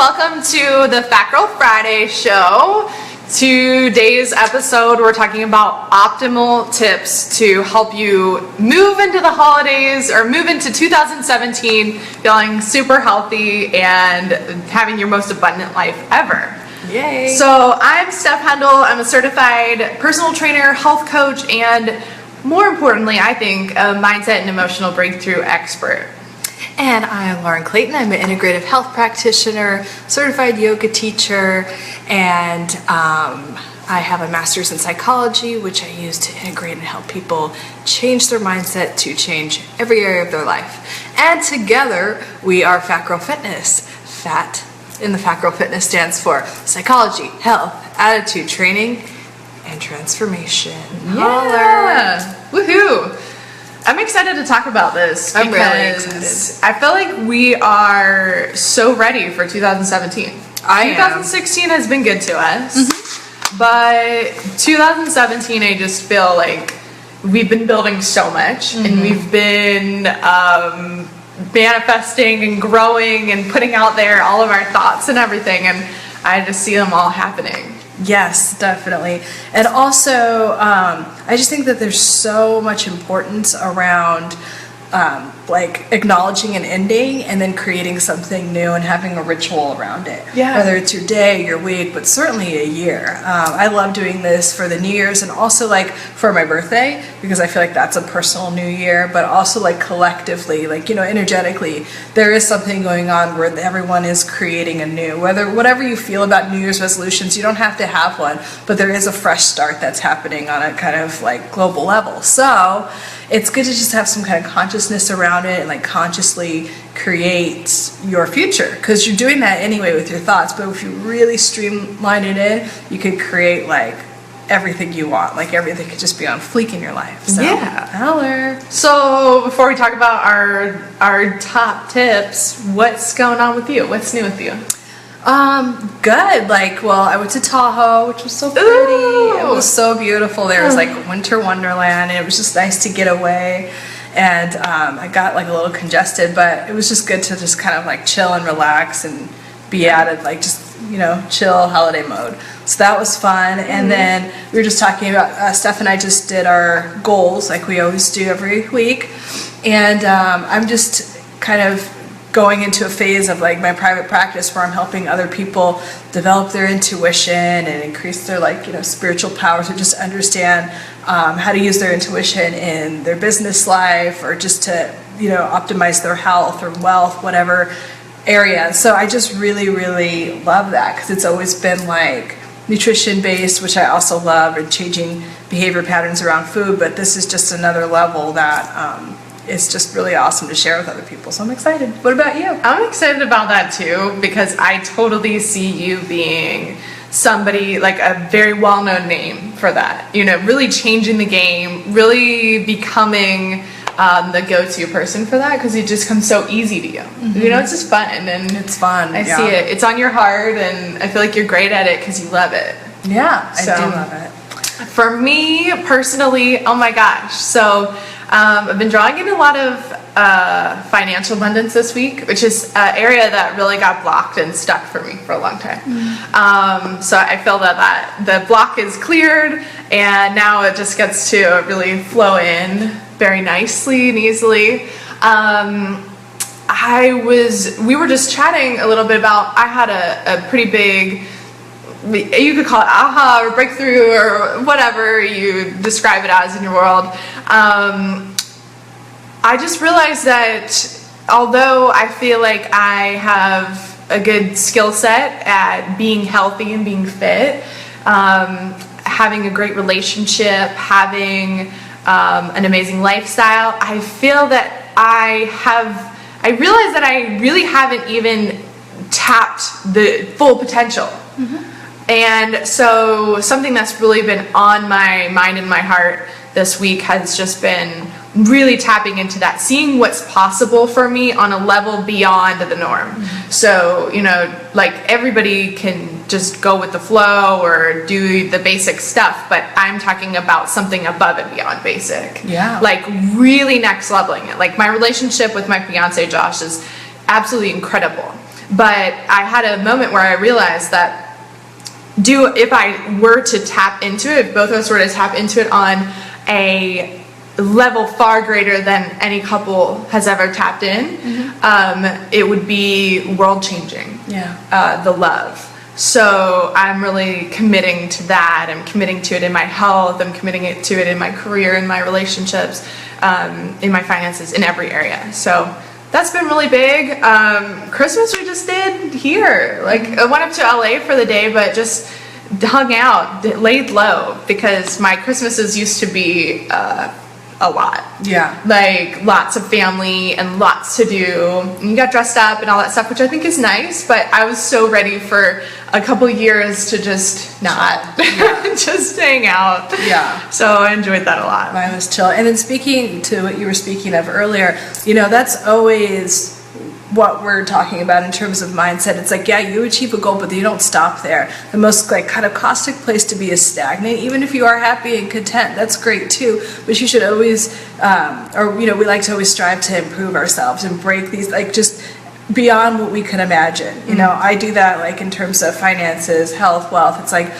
welcome to the Fat Girl Friday show. Today's episode, we're talking about optimal tips to help you move into the holidays or move into 2017 feeling super healthy and having your most abundant life ever. Yay! So I'm Steph. I'm a certified personal trainer, health coach, and more importantly, I think, a mindset and emotional breakthrough expert. And I'm Lauren Clayton. I'm an integrative health practitioner, certified yoga teacher, and I have a master's in psychology, which I use to integrate and help people change their mindset to change every area of their life. And together, we are Fat Girl Fitness. FATT in the Fat Girl Fitness stands for psychology, health, attitude, training, and transformation. Yeah! Woohoo! I'm excited to talk about this I'm because really excited. I feel like we are so ready for 2017. 2016 has been good to us, but 2017 I just feel like we've been building so much and we've been manifesting and growing and putting out there all of our thoughts and everything, and I just see them all happening. Yes, definitely. And also, I just think that there's so much importance around like acknowledging an ending and then creating something new and having a ritual around it. Yeah. Whether it's your day, your week, but certainly a year. I love doing this for the New Year's and also like for my birthday, because I feel like that's a personal New Year, but also like collectively, like, you know, energetically, there is something going on where everyone is creating a new, whatever you feel about New Year's resolutions, you don't have to have one, but there is a fresh start that's happening on a kind of like global level. So it's good to just have some kind of consciousness around it and like consciously create your future, because you're doing that anyway with your thoughts, but if you really streamline it in, you could create like everything you want, like everything could just be on fleek in your life. So, Yeah. Holler. So before we talk about our top tips, what's going on with you? What's new with you? Good. Like, well, I went to Tahoe, which was so pretty. Ooh. It was so beautiful. There was like winter wonderland, and it was just nice to get away. And I got like a little congested, but it was just good to just kind of like chill and relax and be out of like just, you know, chill holiday mode. So that was fun. And then we were just talking about, Steph and I just did our goals like we always do every week. And I'm just kind of going into a phase of like my private practice where I'm helping other people develop their intuition and increase their like, you know, spiritual powers, or just understand how to use their intuition in their business life, or just to, you know, optimize their health or wealth, whatever area. So I just really, really love that, because it's always been like nutrition based, which I also love, and changing behavior patterns around food, but this is just another level that it's just really awesome to share with other people. So I'm excited. What about you? I'm excited about that too, because I totally see you being somebody, like a very well-known name for that. You know, really changing the game, really becoming the go-to person for that, because it just comes so easy to you. You know, it's just fun, and It's fun. I see it. It's on your heart, and I feel like you're great at it because you love it. Yeah, So- I do love it. For me personally, oh my gosh. So I've been drawing in a lot of financial abundance this week, which is an area that really got blocked and stuck for me for a long time. So I feel that the block is cleared, and now it just gets to really flow in very nicely and easily. We were just chatting a little bit about, I had a pretty big, you could call it aha or breakthrough or whatever you describe it as in your world. I just realized that although I feel like I have a good skill set at being healthy and being fit, having a great relationship, having an amazing lifestyle, I feel that I realize that I really haven't even tapped the full potential. And so something that's really been on my mind and my heart this week has just been really tapping into that, seeing what's possible for me on a level beyond the norm. So, you know, like everybody can just go with the flow or do the basic stuff, but I'm talking about something above and beyond basic. Yeah. Like really next leveling it. Like my relationship with my fiance Josh is absolutely incredible. But I had a moment where I realized that if I were to tap into it, if both of us were to tap into it on a level far greater than any couple has ever tapped in, it would be world changing. The love. So I'm really committing to that. I'm committing to it in my health. I'm committing to it in my career, in my relationships, in my finances, in every area. So that's been really big. Christmas we just did here. Like, I went up to LA for the day, but just hung out, laid low, because my Christmases used to be a lot. Like, lots of family and lots to do. And you got dressed up and all that stuff, which I think is nice, but I was so ready for a couple years to just not. Just hang out. So I enjoyed that a lot. Mine was chill. And then speaking to what you were speaking of earlier, you know, that's always what we're talking about in terms of mindset. It's like, yeah, you achieve a goal, but you don't stop there. The most like kind of caustic place to be is stagnant. Even if you are happy and content, that's great too. But you should always, or you know, we like to always strive to improve ourselves and break these, like, just beyond what we can imagine. You know, I do that like in terms of finances, health, wealth. It's like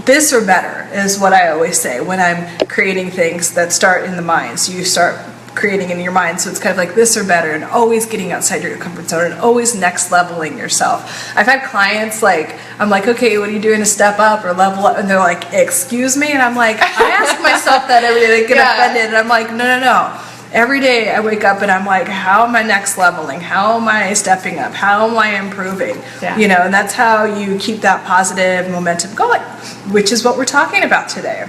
this or better is what I always say when I'm creating things that start in the mind. So you start creating in your mind, so it's kind of like this or better, and always getting outside your comfort zone and always next leveling yourself. I've had clients like, I'm like, okay, what are you doing to step up or level up? And they're like, excuse me? And I'm like, I ask myself that every day. They get offended, and I'm like, no. Every day I wake up and I'm like, how am I next leveling? How am I stepping up? How am I improving? You know, and that's how you keep that positive momentum going, which is what we're talking about today.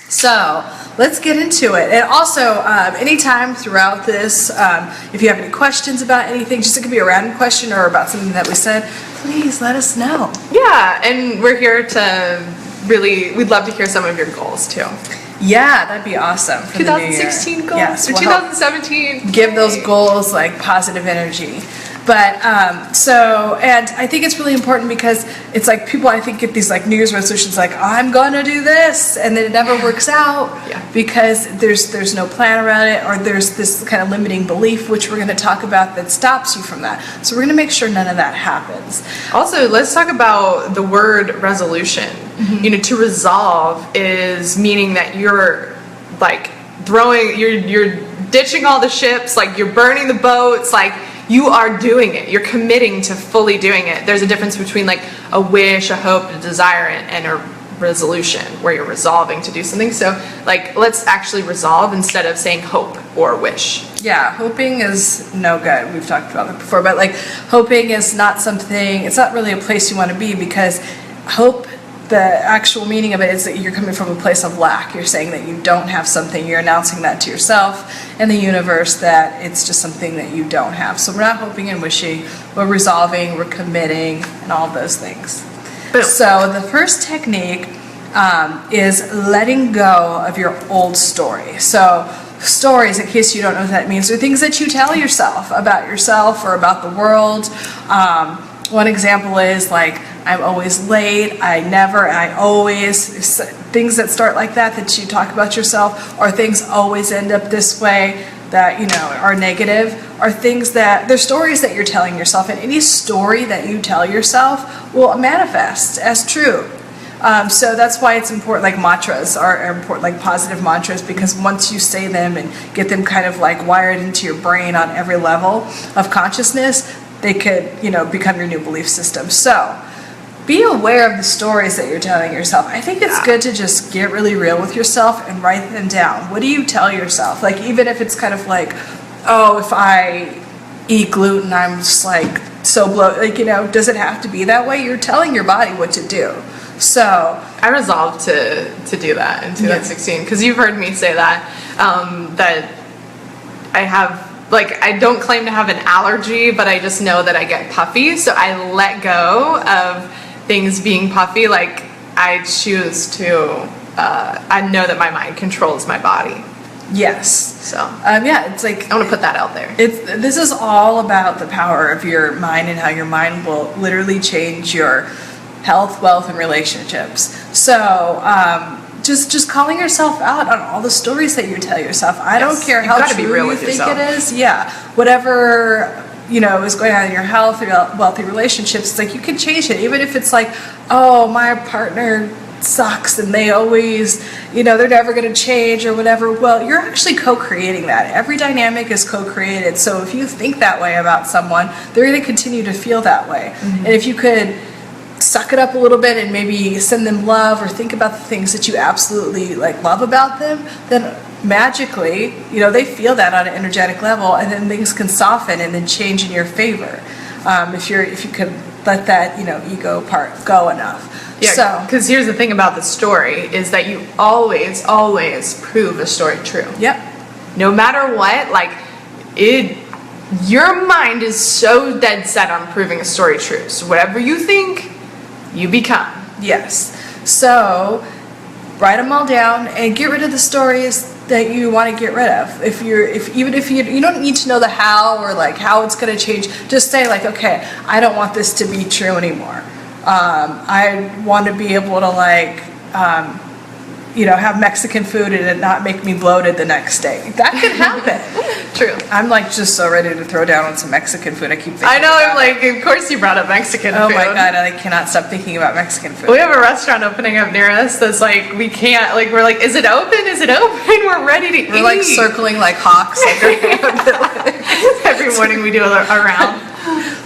So let's get into it. And also, anytime throughout this, if you have any questions about anything, just it could be a random question or about something that we said, please let us know. Yeah, and we're here to really, we'd love to hear some of your goals too. Yeah, that'd be awesome for 2016 the new year. goals? Yes, or 2017. Give those goals like positive energy. But and I think it's really important because it's like people, I think, get these like New Year's resolutions like, I'm gonna do this, and then it never works out because there's no plan around it, or there's this kind of limiting belief, which we're gonna talk about, that stops you from that. So we're gonna make sure none of that happens. Also, let's talk about the word resolution. You know, to resolve is meaning that you're like you're ditching all the ships, like you're burning the boats, like you are doing it. You're committing to fully doing it. There's a difference between like a wish, a hope, a desire, and a resolution where you're resolving to do something. So like, let's actually resolve instead of saying hope or wish. Yeah, hoping is no good. We've talked about that before, but like hoping is not something, it's not really a place you want to be, because hope, the actual meaning of it is that you're coming from a place of lack. You're saying that you don't have something. You're announcing that to yourself and the universe that it's just something that you don't have. So we're not hoping and wishing. We're resolving, we're committing, and all of those things. Boom. So the first technique is letting go of your old story. So stories, in case you don't know what that means, are things that you tell yourself or about the world. One example is like, I'm always late, I always, things that start like that you talk about yourself, or things always end up this way, that, you know, are negative, are things that, they're stories that you're telling yourself, and any story that you tell yourself will manifest as true. So that's why it's important, like mantras are important, like positive mantras, because once you say them and get them kind of like wired into your brain on every level of consciousness, they could, you know, become your new belief system. So be aware of the stories that you're telling yourself. I think it's good to just get really real with yourself and write them down. What do you tell yourself? Like, even if it's kind of like, oh, if I eat gluten, I'm just like so bloated. Like, you know, does it have to be that way? You're telling your body what to do. So I resolved to do that in 2016, because you've heard me say that, that I have, like, I don't claim to have an allergy, but I just know that I get puffy, so I let go of things being puffy. Like, I choose to, I know that my mind controls my body. Yes. So yeah, it's like, I want to put that out there. This is all about the power of your mind and how your mind will literally change your health, wealth, and relationships. So just calling yourself out on all the stories that you tell yourself. I don't care how true you think it is. Yeah, whatever is going on in your health, your wealthy relationships, it's like you can change it. Even if it's like, oh, my partner sucks and they always, they're never going to change or whatever. Well, you're actually co-creating that. Every dynamic is co-created. So if you think that way about someone, they're going to continue to feel that way. And if you could suck it up a little bit and maybe send them love or think about the things that you absolutely love about them, then magically, they feel that on an energetic level, and then things can soften and then change in your favor. If you could let that, ego part go enough. Yeah, because here's the thing about the story is that you always prove a story true. Yep. No matter what, your mind is so dead set on proving a story true. So whatever you think, you become. Yes. So write them all down and get rid of the stories that you want to get rid of. Even if you don't need to know the how or how it's going to change, just say okay, I don't want this to be true anymore. I want to be able to have Mexican food and it not make me bloated the next day. That could happen. True. I'm just so ready to throw down on some Mexican food. I keep thinking I know, I'm of course you brought up Mexican food. Oh my God, I cannot stop thinking about Mexican food. We have a restaurant opening up near us that's we can't, we're is it open? Is it open? We're ready to eat. We're circling like hawks. Every morning we do a round.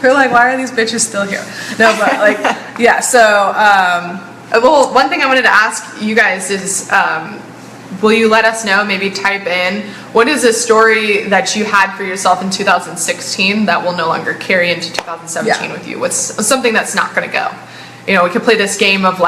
We're why are these bitches still here? No, but yeah, so well, one thing I wanted to ask you guys is, will you let us know, maybe type in, what is a story that you had for yourself in 2016 that will no longer carry into 2017 with you? What's something that's not going to go? We could play this game of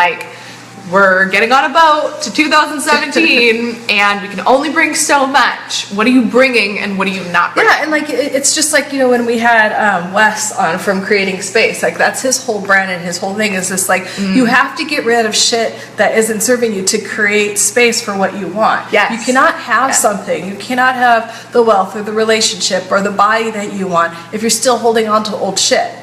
we're getting on a boat to 2017 and we can only bring so much. What are you bringing and what are you not bringing? Yeah, and it's just when we had Wes on from Creating Space, that's his whole brand and his whole thing is this you have to get rid of shit that isn't serving you to create space for what you want. Yes. You cannot have something. You cannot have the wealth or the relationship or the body that you want if you're still holding on to old shit.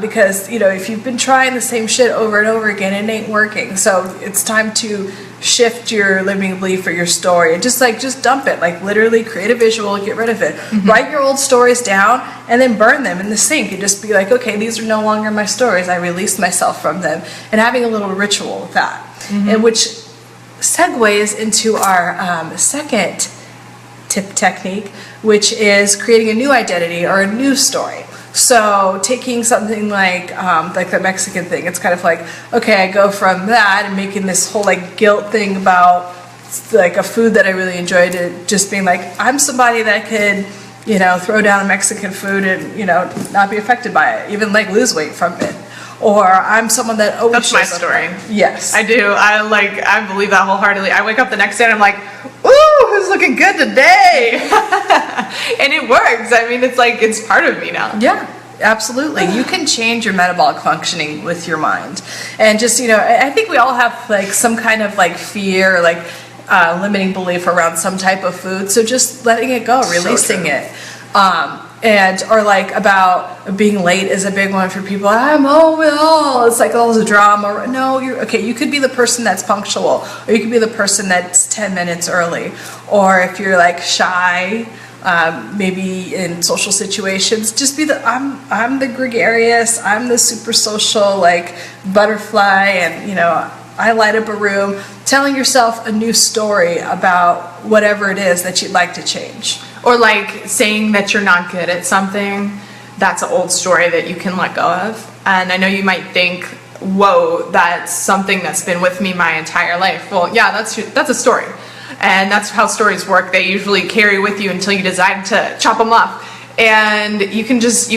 Because if you've been trying the same shit over and over again, it ain't working. So it's time to shift your limiting belief or your story and just dump it. Literally create a visual, get rid of it. Write your old stories down and then burn them in the sink and just be okay, these are no longer my stories. I released myself from them, and having a little ritual with that. And which segues into our second tip technique, which is creating a new identity or a new story. So taking something like the Mexican thing, it's kind of okay, I go from that and making this whole guilt thing about a food that I really enjoy to just being I'm somebody that could, throw down Mexican food and, not be affected by it, even lose weight from it. Or I'm someone that always That's my story. Yes. I do. I believe that wholeheartedly. I wake up the next day and I'm ooh, who's looking good today? And it works. It's part of me now. Yeah, absolutely. You can change your metabolic functioning with your mind. And just, I think we all have some kind of fear, limiting belief around some type of food. So just letting it go, releasing it. Or about being late is a big one for people. I'm home with all. It's all the drama. No, you could be the person that's punctual, or you could be the person that's 10 minutes early. Or if you're shy, maybe in social situations, just be I'm the gregarious, I'm the super social butterfly, and I light up a room, telling yourself a new story about whatever it is that you'd like to change. Or saying that you're not good at something, that's an old story that you can let go of. And I know you might think, whoa, that's something that's been with me my entire life. Well, yeah, that's a story. And that's how stories work. They usually carry with you until you decide to chop them up. And you can just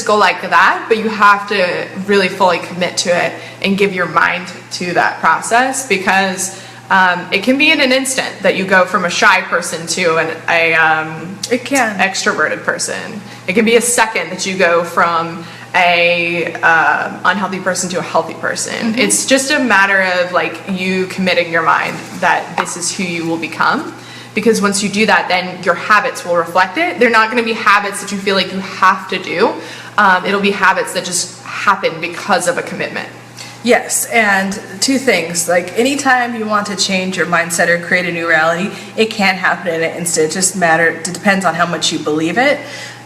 go like that, but you have to really fully commit to it and give your mind to that process, because it can be in an instant that you go from a shy person to an extroverted person. It can be a second that you go from a unhealthy person to a healthy person. It's just a matter of you committing your mind that this is who you will become. Because once you do that, then your habits will reflect it. They're not going to be habits that you feel like you have to do. It'll be habits that just happen because of a commitment. Yes, and two things. Anytime you want to change your mindset or create a new reality, it can happen in an instant. It depends on how much you believe it.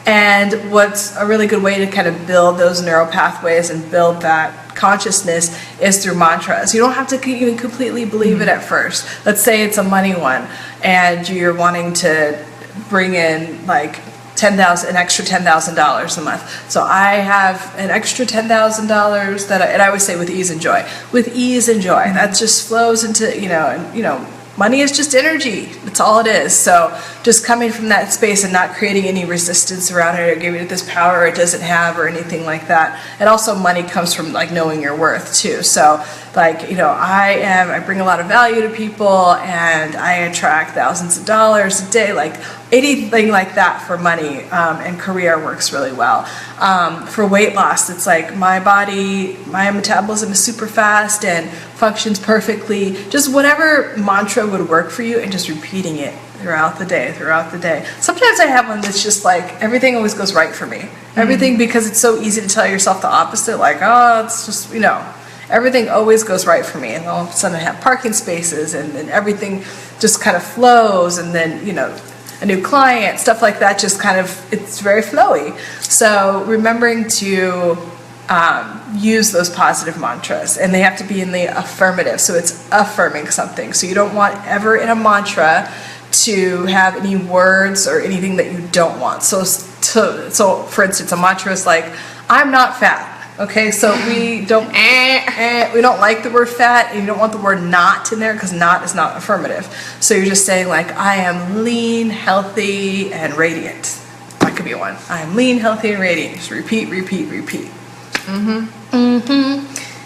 And what's a really good way to kind of build those neural pathways and build that consciousness is through mantras. You don't have to even completely believe it at first. Let's say it's a money one and you're wanting to bring in like an extra $10,000 a month. So I have an extra $10,000 and I would say with ease and joy. With ease and joy, that just flows into, money is just energy. That's all it is. So just coming from that space and not creating any resistance around it or giving it this power it doesn't have or anything like that. And also money comes from like knowing your worth too. So like, I bring a lot of value to people and I attract thousands of dollars a day, like anything like that for money and career works really well. For weight loss, it's like my metabolism is super fast and functions perfectly. Just whatever mantra would work for you and just repeating it throughout the day. Sometimes I have one that's just like everything always goes right for me. Everything, because it's so easy to tell yourself the opposite, like, oh, it's just, everything always goes right for me. And all of a sudden I have parking spaces and then everything just kind of flows, and then, a new client, stuff like that, just kind of, it's very flowy. So remembering to use those positive mantras, and they have to be in the affirmative, so it's affirming something. So you don't want ever in a mantra to have any words or anything that you don't want. So for instance, a mantra is like, I'm not fat. Okay, so we don't like the word fat, and you don't want the word not in there because not is not affirmative. So you're just saying like, I am lean, healthy, and radiant. That could be one. I am lean, healthy, and radiant. Just repeat.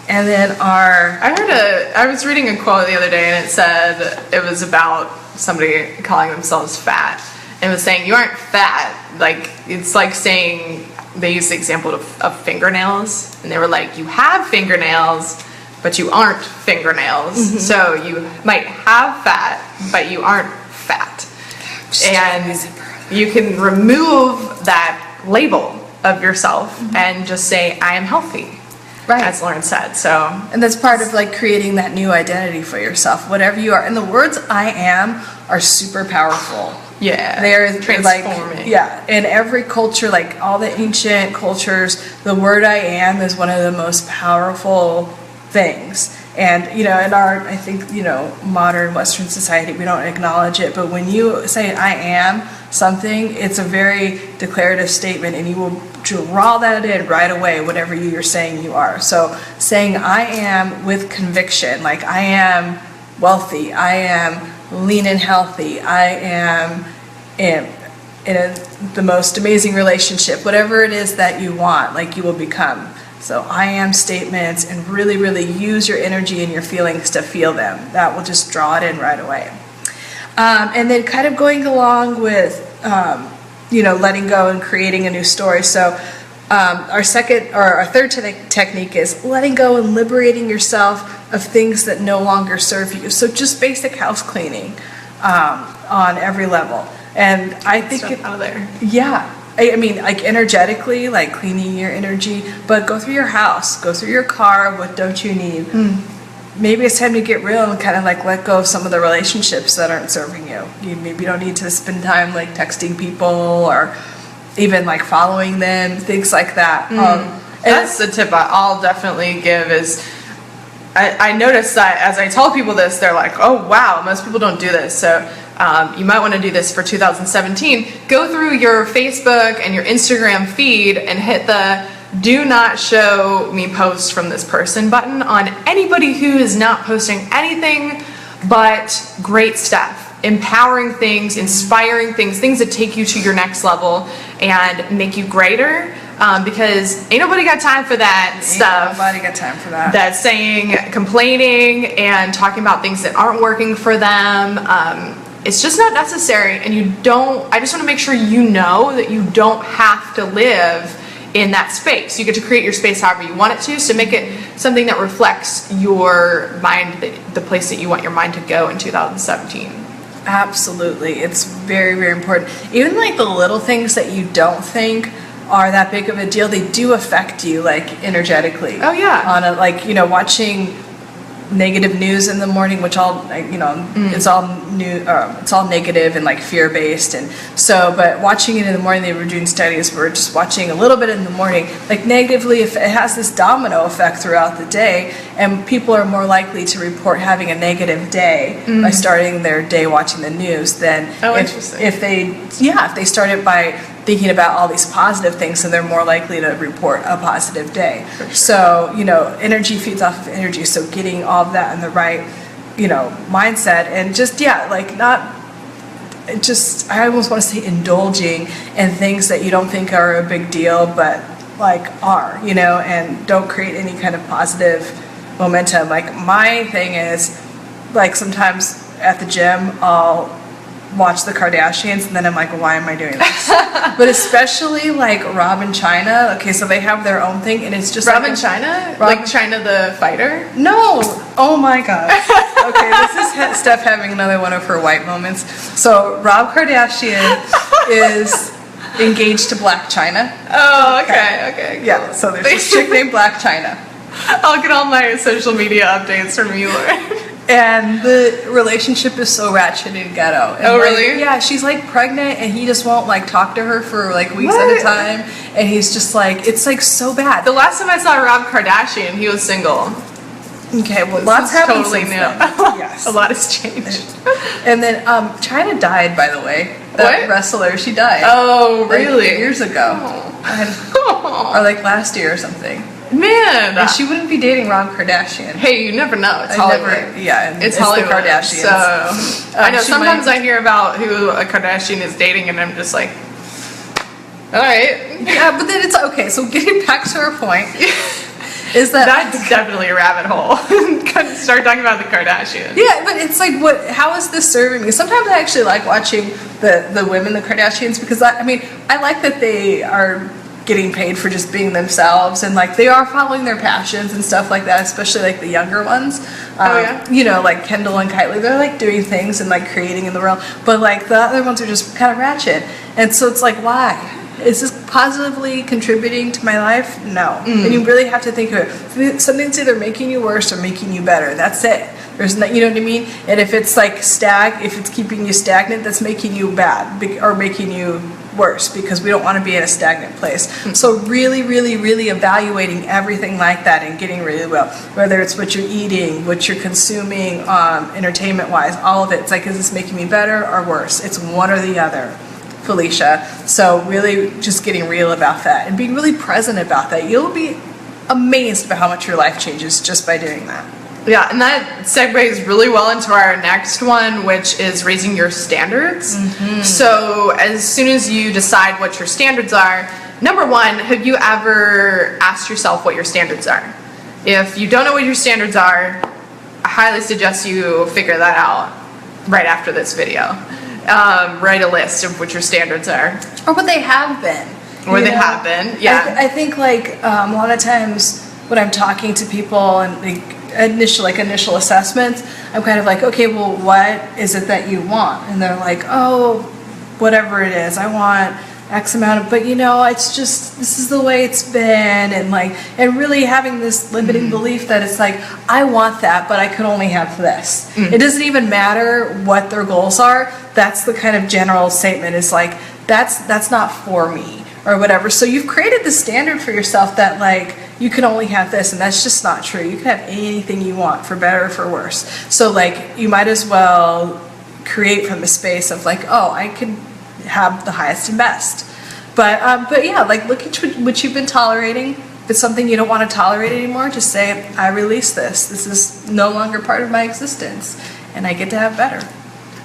And then I was reading a quote the other day, and it said it was about somebody calling themselves fat, and it was saying you aren't fat. Like, it's like saying, they used the example of fingernails, and they were like, you have fingernails, but you aren't fingernails. So you might have fat, but you aren't fat. And you can remove that label of yourself and just say, I am healthy. Right. As Lauren said. So, and that's part of like creating that new identity for yourself, whatever you are. And the words I am are super powerful. Yeah. They're transforming. Like, yeah. In every culture, like all the ancient cultures, the word I am is one of the most powerful things. And, in our, I think, modern Western society, we don't acknowledge it. But when you say I am something, it's a very declarative statement, and you will draw that in right away, whatever you're saying you are. So saying I am with conviction, like I am wealthy, I am lean and healthy, I am in the most amazing relationship, whatever it is that you want, like you will become. So I am statements, and really, really use your energy and your feelings to feel them. That will just draw it in right away. And then kind of going along with, letting go and creating a new story. So our third technique is letting go and liberating yourself of things that no longer serve you. So just basic house cleaning on every level. And I think out of there. Yeah. I mean, like energetically, like cleaning your energy, but go through your house, go through your car. What don't you need? Maybe it's time to get real and kind of like let go of some of the relationships that aren't serving you. You maybe don't need to spend time like texting people or even like following them, things like that. That's the tip I'll definitely give is, I notice that as I tell people this, they're like, oh wow, most people don't do this. So you might want to do this for 2017. Go through your Facebook and your Instagram feed and hit the do not show me posts from this person button on anybody who is not posting anything but great stuff, empowering things, inspiring things, things that take you to your next level and make you greater. Because ain't nobody got time for that stuff. Nobody got time for that. That's saying, complaining and talking about things that aren't working for them. It's just not necessary, and I just want to make sure you know that you don't have to live in that space. You get to create your space however you want it to, so make it something that reflects your mind, the place that you want your mind to go in 2017. Absolutely. It's very, very important. Even like the little things that you don't think are that big of a deal, they do affect you like energetically. Oh yeah. On a, like, watching negative news in the morning, which it's all new, it's all negative and like fear-based. And so, but watching it in the morning, they were doing studies where just watching a little bit in the morning, like negatively, if it has this domino effect throughout the day, and people are more likely to report having a negative day by starting their day watching the news than if they start it by thinking about all these positive things, and they're more likely to report a positive day. Sure. So, energy feeds off of energy. So getting all of that in the right, mindset, and just, I almost want to say indulging in things that you don't think are a big deal, but like are, and don't create any kind of positive momentum. Like my thing is, like sometimes at the gym, I'll watch the Kardashians, and then I'm like, why am I doing this? But especially like Rob and China. Okay, so they have their own thing, and it's just Rob and China, like China the fighter. No, oh my god. Okay, this is Steph having another one of her white moments. So Rob Kardashian is engaged to Black China. Oh, okay, cool. Yeah. So there's this chick named Black China. I'll get all my social media updates from you, Lauren. And the relationship is so ratchet and ghetto. And really? Yeah, she's like pregnant, and he just won't like talk to her for like weeks at a time. And he's just like, it's like so bad. The last time I saw Rob Kardashian, he was single. Okay, well, lots happened totally since new. then. Yes, a lot has changed. And then China died, by the way. That wrestler, she died. Oh, really? Like, years ago, or like last year or something. Man, and she wouldn't be dating Rob Kardashian. Hey, you never know. It's Hollywood. It's Hollywood. The Kardashians. So I know sometimes I hear about who a Kardashian is dating, and I'm just like, all right. Yeah, but then it's okay. So getting back to our point, is that's definitely a rabbit hole. Start talking about the Kardashians. Yeah, but it's like, how is this serving me? Sometimes I actually like watching the women, the Kardashians, because I like that they are getting paid for just being themselves, and like they are following their passions and stuff like that, especially like the younger ones. Like Kendall and Kylie, they're like doing things and like creating in the world, but like the other ones are just kind of ratchet. And so it's like, why? Is this positively contributing to my life? No. And you really have to think of it. Something's either making you worse or making you better. That's it. There's no, you know what I mean? And if it's like if it's keeping you stagnant, that's making you bad or making you worse, because we don't want to be in a stagnant place. So really, really, really evaluating everything like that and getting really well, whether it's what you're eating, what you're consuming, entertainment wise, all of it. It's like, is this making me better or worse? It's one or the other, Felicia. So really just getting real about that and being really present about that. You'll be amazed by how much your life changes just by doing that. Yeah, and that segues really well into our next one, which is raising your standards. So as soon as you decide what your standards are, number one, have you ever asked yourself what your standards are? If you don't know what your standards are, I highly suggest you figure that out right after this video. Write a list of what your standards are. Or what they have been. Have been, yeah. I think like a lot of times when I'm talking to people and like initial assessments, I'm kind of like, okay, well, what is it that you want? And they're like, oh, whatever it is, I want X amount of, but it's just, this is the way it's been, and really having this limiting belief that it's like, I want that, but I could only have this. It doesn't even matter what their goals are. That's the kind of general statement, is like, that's not for me, or whatever. So you've created the standard for yourself that like, you can only have this, and that's just not true. You can have anything you want, for better or for worse. So like, you might as well create from the space of like, oh, I can have the highest and best. But yeah, like look at what you've been tolerating. If it's something you don't want to tolerate anymore, just say, I release this. This is no longer part of my existence, and I get to have better.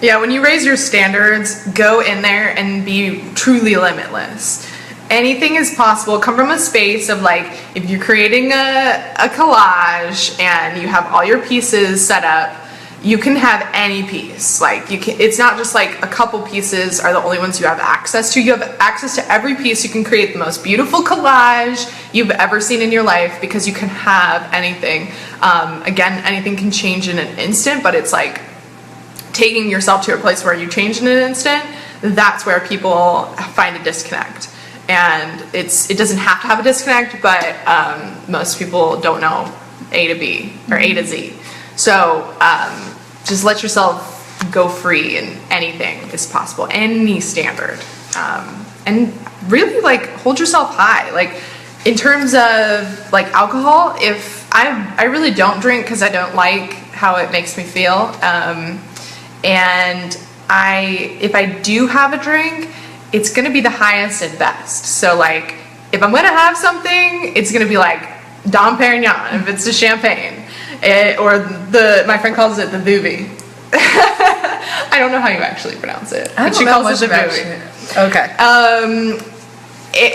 Yeah, when you raise your standards, go in there and be truly limitless. Anything is possible. Come from a space of like, if you're creating a collage and you have all your pieces set up, you can have any piece. Like it's not just like a couple pieces are the only ones you have access to. You have access to every piece. You can create the most beautiful collage you've ever seen in your life, because you can have anything. Again, anything can change in an instant, but it's like taking yourself to a place where you change in an instant. That's where people find a disconnect. And it doesn't have to have a disconnect, but most people don't know A to B or A to Z. So just let yourself go free, and anything is possible, any standard. And really like hold yourself high. Like in terms of like alcohol, if I really don't drink because I don't like how it makes me feel. And if I do have a drink, it's gonna be the highest and best. So like if I'm gonna have something, it's gonna be like Dom Perignon if it's the champagne, or my friend calls it the Vuvie. I don't know how you actually pronounce it, but she calls it the Vuvie. Okay.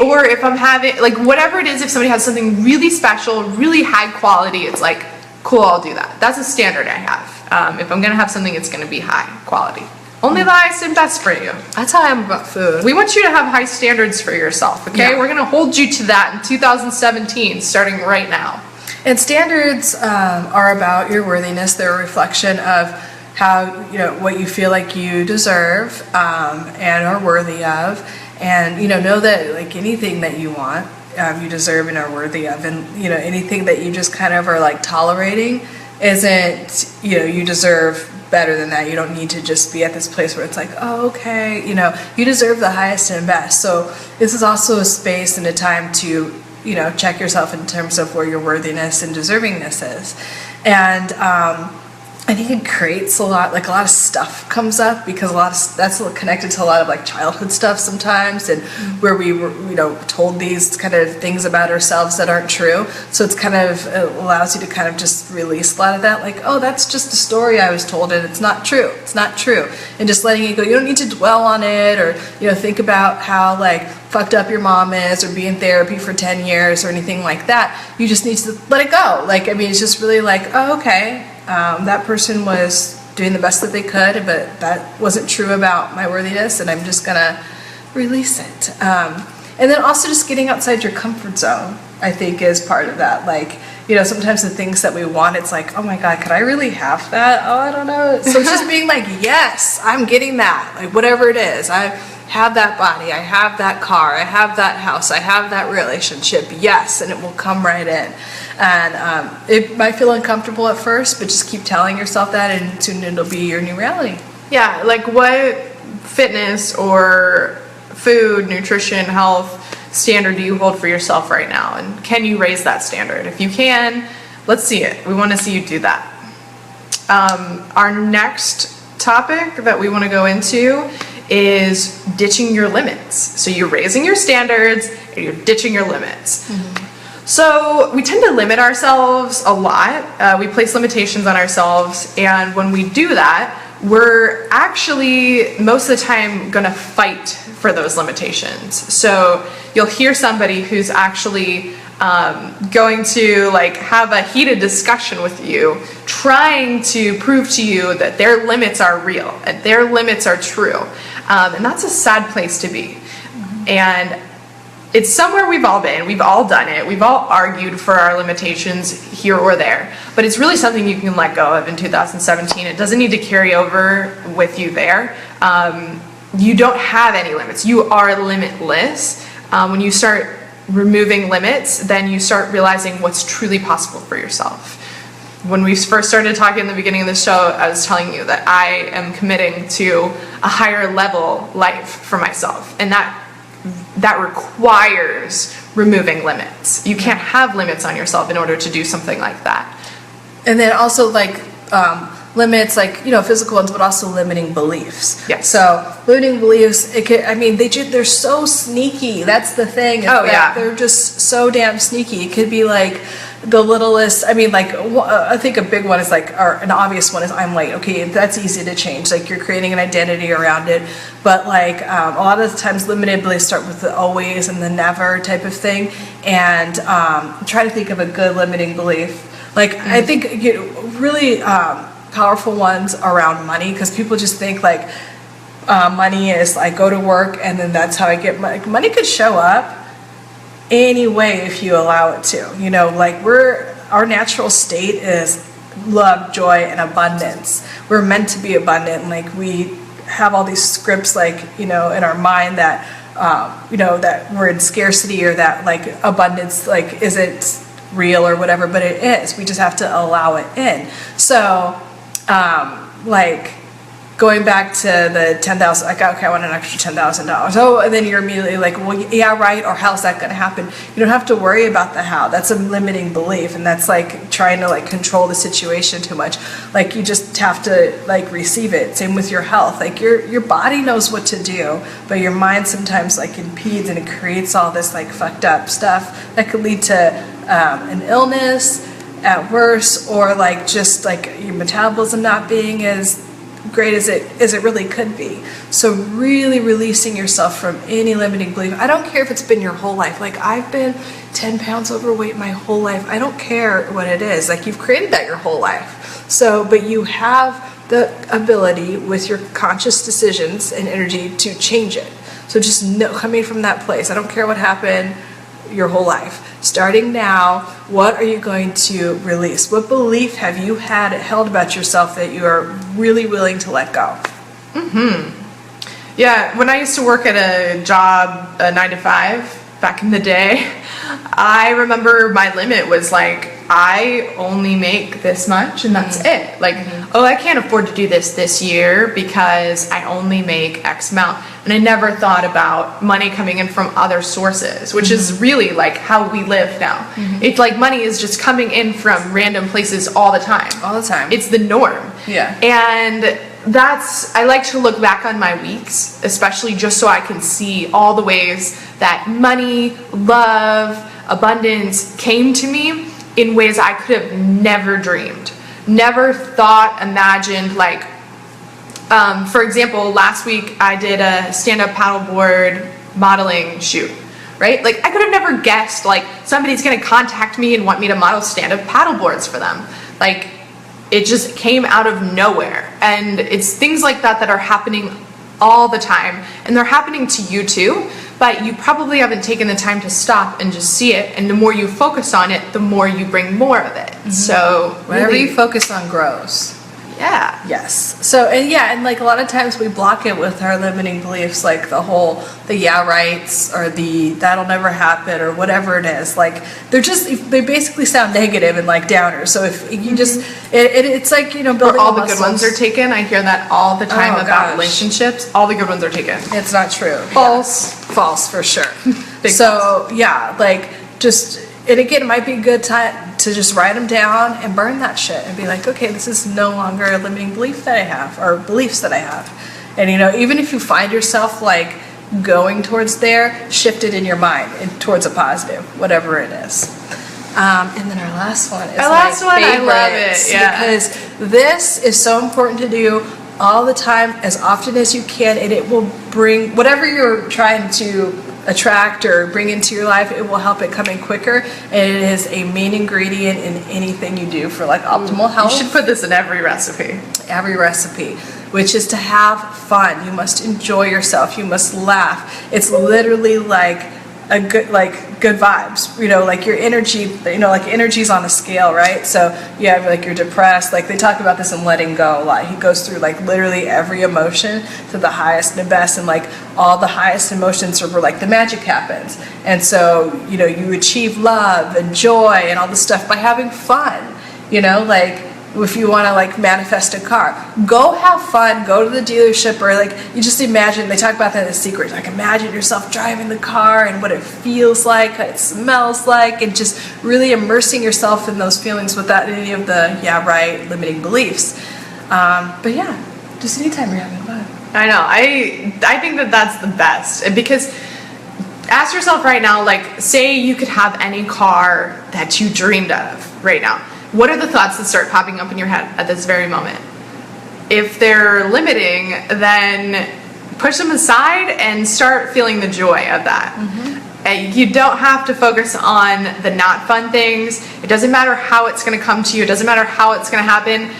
Or if I'm having like whatever it is, if somebody has something really special, really high quality, it's like cool, I'll do that. That's a standard I have. If I'm gonna have something, it's gonna be high quality. Only the highest and best for you. That's how I am about food. We want you to have high standards for yourself, okay? Yeah. We're gonna hold you to that in 2017, starting right now. And standards are about your worthiness. They're a reflection of how, what you feel like you deserve and are worthy of. And, know that like anything that you want, you deserve and are worthy of. And, anything that you just kind of are like tolerating isn't, you deserve better than that. You don't need to just be at this place where it's like, oh, okay, you deserve the highest and best. So this is also a space and a time to, check yourself in terms of where your worthiness and deservingness is. And I think it creates a lot of stuff comes up because that's connected to a lot of like childhood stuff sometimes, and where we were, told these kind of things about ourselves that aren't true. So it's kind of, it allows you to kind of just release a lot of that, like, oh, that's just a story I was told and it's not true. It's not true. And just letting it go. You don't need to dwell on it or, think about how like fucked up your mom is or be in therapy for 10 years or anything like that. You just need to let it go. Like, I mean, it's just really like, oh, okay. That person was doing the best that they could, but that wasn't true about my worthiness, and I'm just gonna release it. And then also just getting outside your comfort zone, I think, is part of that. Like, sometimes the things that we want, it's like, oh my God, could I really have that? Oh, I don't know. So it's just being like, yes, I'm getting that. Like, whatever it is, I have that body, I have that car, I have that house, I have that relationship, yes, and it will come right in. And it might feel uncomfortable at first, but just keep telling yourself that, and soon it'll be your new reality. Yeah, like what fitness or food, nutrition, health standard do you hold for yourself right now? And can you raise that standard? If you can, let's see it. We want to see you do that. Our next topic that we want to go into is ditching your limits. So you're raising your standards and you're ditching your limits. Mm-hmm. So we tend to limit ourselves a lot. We place limitations on ourselves, and when we do that, we're actually most of the time going to fight for those limitations. So you'll hear somebody who's actually going to like have a heated discussion with you, trying to prove to you that their limits are real and their limits are true. And that's a sad place to be. Mm-hmm. And it's somewhere we've all been, we've all done it, we've all argued for our limitations here or there, but it's really something you can let go of in 2017. It doesn't need to carry over with you there. You don't have any limits. You are limitless. When you start removing limits, then you start realizing what's truly possible for yourself. When we first started talking in the beginning of the show, I was telling you that I am committing to a higher level life for myself, and that requires removing limits. You can't have limits on yourself in order to do something like that. And then also like limits, like, physical ones, but also limiting beliefs. Yes. So limiting beliefs, they're so sneaky. That's the thing. Oh, yeah. They're just so damn sneaky. It could be like the littlest, I think a big one is like, or an obvious one is I'm late. Okay, that's easy to change. Like, you're creating an identity around it. But like a lot of the times limited beliefs start with the always and the never type of thing. And try to think of a good limiting belief. Like, I think really powerful ones around money, because people just think like money is I go to work and then that's how I get money. Money could show up any way if you allow it to. Like our natural state is love, joy, and abundance. We're meant to be abundant. Like, we have all these scripts like in our mind that that we're in scarcity, or that like abundance like isn't real or whatever, but it is. We just have to allow it in. So, like, going back to the 10,000, like, okay, I want an extra $10,000. Oh, and then you're immediately like, well, yeah, right, or how's that going to happen? You don't have to worry about the how. That's a limiting belief, and that's like trying to like control the situation too much. Like, you just have to like receive it. Same with your health. Like, your body knows what to do, but your mind sometimes like impedes, and it creates all this like fucked up stuff that could lead to an illness at worst, or like just like your metabolism not being as great as it really could be. So really releasing yourself from any limiting belief. I don't care if it's been your whole life. Like, I've been 10 pounds overweight my whole life. I don't care what it is. Like, you've created that your whole life. So, but you have the ability with your conscious decisions and energy to change it. So just know, coming from that place, I don't care what happened your whole life. Starting now, what are you going to release? What belief have you held about yourself that you are really willing to let go? Yeah, when I used to work at a job, a 9 to 5, back in the day, I remember my limit was like, I only make this much and that's it. Like, oh, I can't afford to do this year because I only make X amount. And I never thought about money coming in from other sources, which is really like how we live now. It's like money is just coming in from random places all the time. All the time. It's the norm. Yeah. And I like to look back on my weeks, especially just so I can see all the ways that money, love, abundance came to me in ways I could have never dreamed, never thought, imagined. Like, for example, last week I did a stand-up paddleboard modeling shoot, right? Like, I could have never guessed, like, somebody's gonna contact me and want me to model stand-up paddleboards for them. Like, it just came out of nowhere. And it's things like that that are happening all the time, and they're happening to you too, but you probably haven't taken the time to stop and just see it. And the more you focus on it, the more you bring more of it. So Whatever really, you focus on grows. yeah. Yes. So, and like a lot of times we block it with our limiting beliefs, like the yeah rights, or the that'll never happen, or whatever it is. Like, they basically sound negative and like downers. So if you just, it's like, building Or all the muscles. good ones are taken. I hear that all the time Oh, about gosh. relationships. All the good ones are taken. It's not true. False. Yeah. False for sure. Big So yeah, like, just, and again, it might be a good time to just write them down and burn that shit and be like, okay, this is no longer a limiting belief that I have, or beliefs that I have. And even if you find yourself like going towards there, shift it in your mind and towards a positive, whatever it is. And then our last one is Our last one, I love favorites, it, yeah. because this is so important to do all the time, as often as you can, and it will bring whatever you're trying to attract or bring into your life, it will help it come in quicker. And it is a main ingredient in anything you do for like optimal You health. should put this in every recipe. Every recipe, which is to have fun. You must enjoy yourself. You must laugh. It's literally like a good vibes, like your energy, like energy's on a scale, right? So you have like you're depressed, like they talk about this in Letting Go a lot. He goes through like literally every emotion to the highest and best, and like all the highest emotions are where like the magic happens. And so you achieve love and joy and all this stuff by having fun. Like, if you want to like manifest a car, go have fun, go to the dealership, or like you just imagine, they talk about that in The Secret, like imagine yourself driving the car and what it feels like, what it smells like, and just really immersing yourself in those feelings without any of the limiting beliefs. But yeah, just anytime you're having fun. I know. I think that that's the best, because ask yourself right now, like, say you could have any car that you dreamed of right now. What are the thoughts that start popping up in your head at this very moment? If they're limiting, then push them aside and start feeling the joy of that. And you don't have to focus on the not fun things. It doesn't matter how it's going to come to you. It doesn't matter how it's going to happen.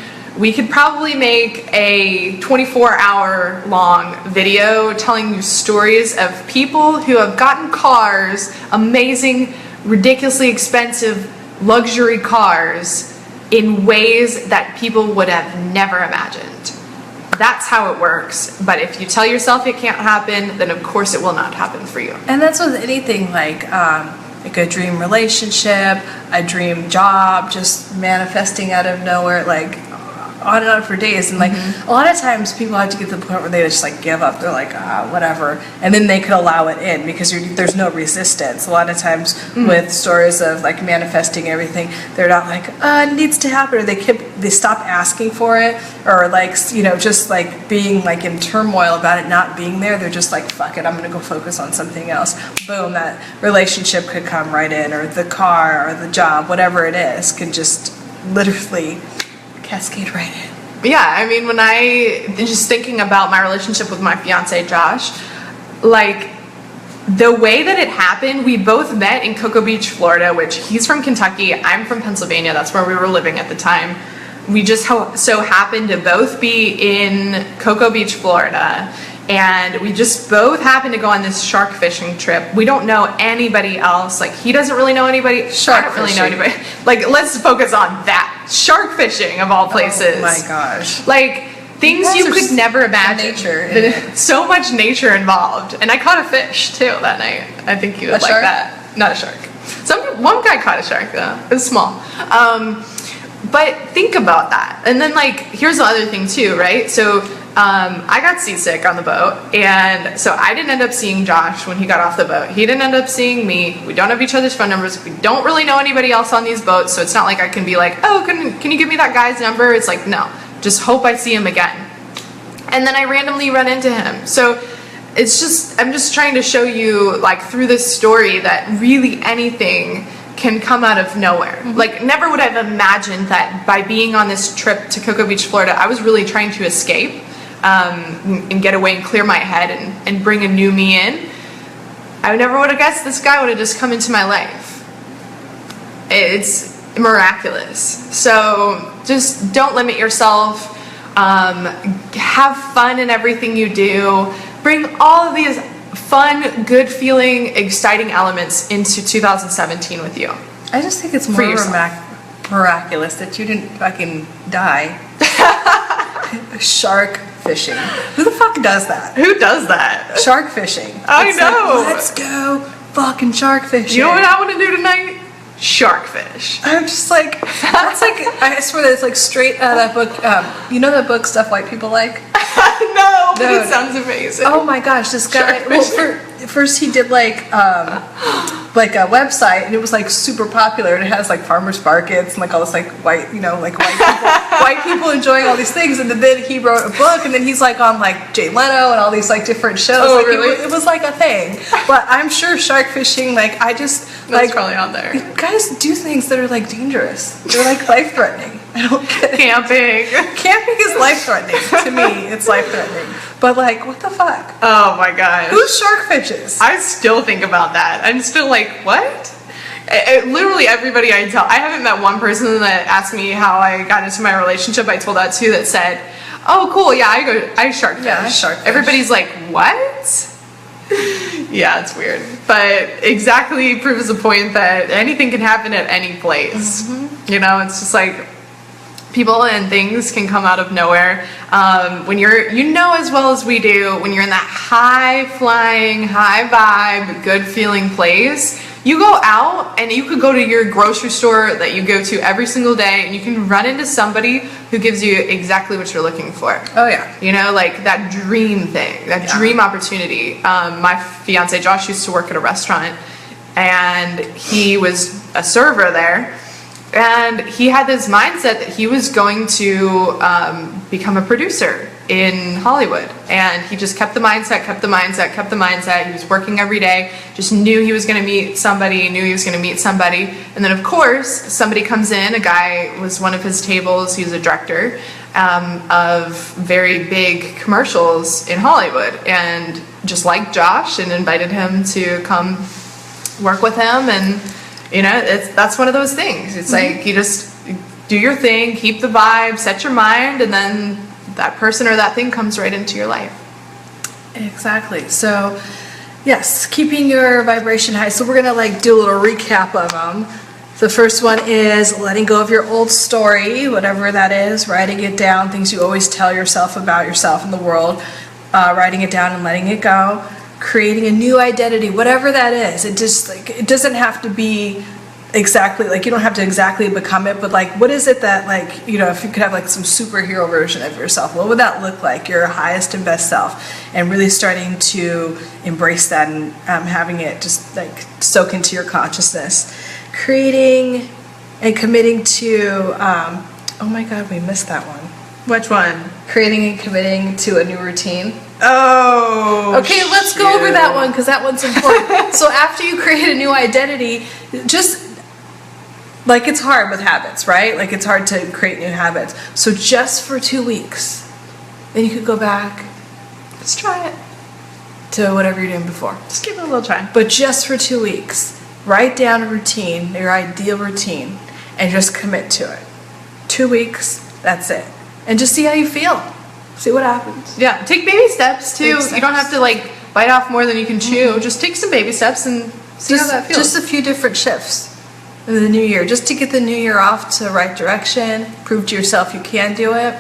We could probably make a 24-hour long video telling you stories of people who have gotten cars, amazing, ridiculously expensive luxury cars, in ways that people would have never imagined. That's how it works. But if you tell yourself it can't happen, then of course it will not happen for you. And that's with anything, like like a dream relationship, a dream job, just manifesting out of nowhere, like on and on for days. And like a lot of times people have to get to the point where they just like give up. They're like, whatever, and then they could allow it in because there's no resistance. A lot of times with stories of like manifesting everything, they're not like, it needs to happen, or they stop asking for it, or like, you know, just like being like in turmoil about it not being there. They're just like, fuck it, I'm gonna go focus on something else. Boom, that relationship could come right in, or the car, or the job, whatever it is, can just literally cascade right in. Yeah, I mean, when just thinking about my relationship with my fiance Josh, like the way that it happened, we both met in Cocoa Beach, Florida, which he's from Kentucky, I'm from Pennsylvania, that's where we were living at the time. We just so happened to both be in Cocoa Beach, Florida, and we just both happened to go on this shark fishing trip. We don't know anybody else. Like, he doesn't really know anybody. I don't really know anybody. Like, let's focus on that. Shark fishing, of all places. Oh my gosh. Like, things you could never imagine. Nature. So much nature involved. And I caught a fish, too, that night. I think you would like shark? that. Not a shark. One guy caught a shark, though. It was small. But think about that. And then, like, here's the other thing, too, right? So, I got seasick on the boat, and so I didn't end up seeing Josh when he got off the boat. He didn't end up seeing me. We don't have each other's phone numbers. We don't really know anybody else on these boats, so it's not like I can be like, oh, can you give me that guy's number? It's like, no, just hope I see him again. And then I randomly run into him. So it's just, I'm just trying to show you, like, through this story that really anything can come out of nowhere. Like, never would I have imagined that by being on this trip to Cocoa Beach, Florida, I was really trying to escape and get away and clear my head and bring a new me in. I never would have guessed this guy would have just come into my life. It's miraculous. So just don't limit yourself. Have fun in everything you do. Bring all of these fun, good feeling, exciting elements into 2017 with you. I just think it's more miraculous that you didn't fucking die. Shark fishing. Who the fuck does that? Who does that? Shark fishing. I know. Like, let's go fucking shark fishing. You know what I want to do tonight? Shark fish. I'm just like, that's like, I swear that's like straight out of that book. You know that book, Stuff White People Like? No, but it sounds amazing. Oh my gosh, this guy, first he did like a website, and it was like super popular, and it has like farmers markets and like all this like white, you know, like white people enjoying all these things. And then he wrote a book, and then he's like on like Jay Leno and all these like different shows. Oh, like really? It was like a thing. But I'm sure shark fishing, like That's probably on there. Guys do things that are like dangerous. They're like life threatening. I don't get it. Camping is life threatening to me. It's life threatening. But like, what the fuck? Oh my gosh. Who shark fishes? I still think about that. I'm still like, what? Literally everybody I tell, I haven't met one person that asked me how I got into my relationship. I told that to that said, oh cool, yeah, I shark fish. Yeah, I shark fish. Everybody's like, what? Yeah, it's weird. But exactly proves the point that anything can happen at any place. You know, it's just like people and things can come out of nowhere. When you know as well as we do, when you're in that high flying, high vibe, good feeling place, you go out and you could go to your grocery store that you go to every single day, and you can run into somebody who gives you exactly what you're looking for. Oh yeah. You know, like that dream thing, that dream opportunity. My fiance Josh used to work at a restaurant, and he was a server there. And he had this mindset that he was going to become a producer in Hollywood. And he just kept the mindset. He was working every day, just knew he was going to meet somebody, And then, of course, somebody comes in, a guy was one of his tables, he was a director of very big commercials in Hollywood. And just liked Josh and invited him to come work with him. And you know, that's one of those things. It's like you just do your thing, keep the vibe, set your mind, and then that person or that thing comes right into your life. Exactly. So, yes, keeping your vibration high. So we're going to like do a little recap of them. The first one is letting go of your old story, whatever that is, writing it down, things you always tell yourself about yourself and the world, writing it down and letting it go. creating a new identity, whatever that is. It just like, it doesn't have to be exactly like, you don't have to exactly become it, but like, what is it that like, you know, if you could have like some superhero version of yourself, what would that look like? Your highest and best self, and really starting to embrace that and having it just like soak into your consciousness. Creating and committing to, oh my God, we missed that one. Which one? Creating and committing to a new routine. Oh, okay, let's go over that one because that one's important. So after you create a new identity, just like, it's hard with habits, right? Like, it's hard to create new habits. So just for 2 weeks, then you could go back. Let's try it. To whatever you're doing before. Just give it a little try. But just for 2 weeks, write down a routine, your ideal routine, and just commit to it. 2 weeks, that's it. And just see how you feel. See what happens. Yeah, take baby steps too. Baby steps. You don't have to like bite off more than you can chew. Just take some baby steps and see how that feels. Just a few different shifts in the new year, just to get the new year off to the right direction. Prove to yourself you can do it.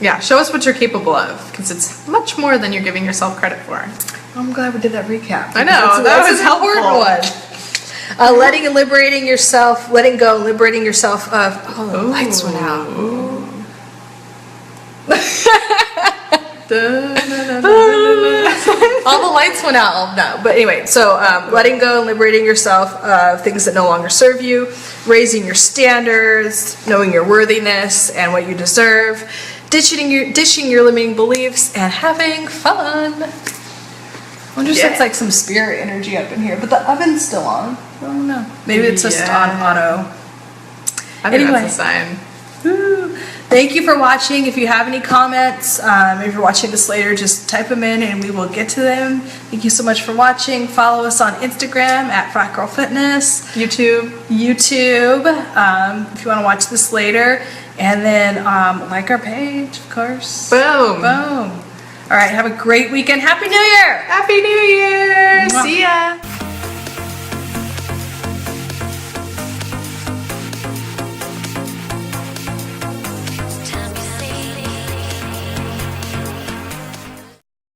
Yeah, show us what you're capable of, because it's much more than you're giving yourself credit for. I'm glad we did that recap. I know, that was an important one. Letting and liberating yourself, letting go, liberating yourself of. Oh, the lights went out. All the lights went out. Oh, no. But anyway, so letting go and liberating yourself of things that no longer serve you, raising your standards, knowing your worthiness and what you deserve, dishing your limiting beliefs, and having fun. I wonder if that's like some spirit energy up in here, but the oven's still on. I don't know. Maybe it's just on auto. I think that's a sign. Woo. Thank you for watching. If you have any comments, if you're watching this later, just type them in and we will get to them. Thank you so much for watching. Follow us on Instagram at FratGirlFitness. YouTube. If you want to watch this later. And then like our page, of course. Boom. Boom. All right, have a great weekend. Happy New Year! Happy New Year! See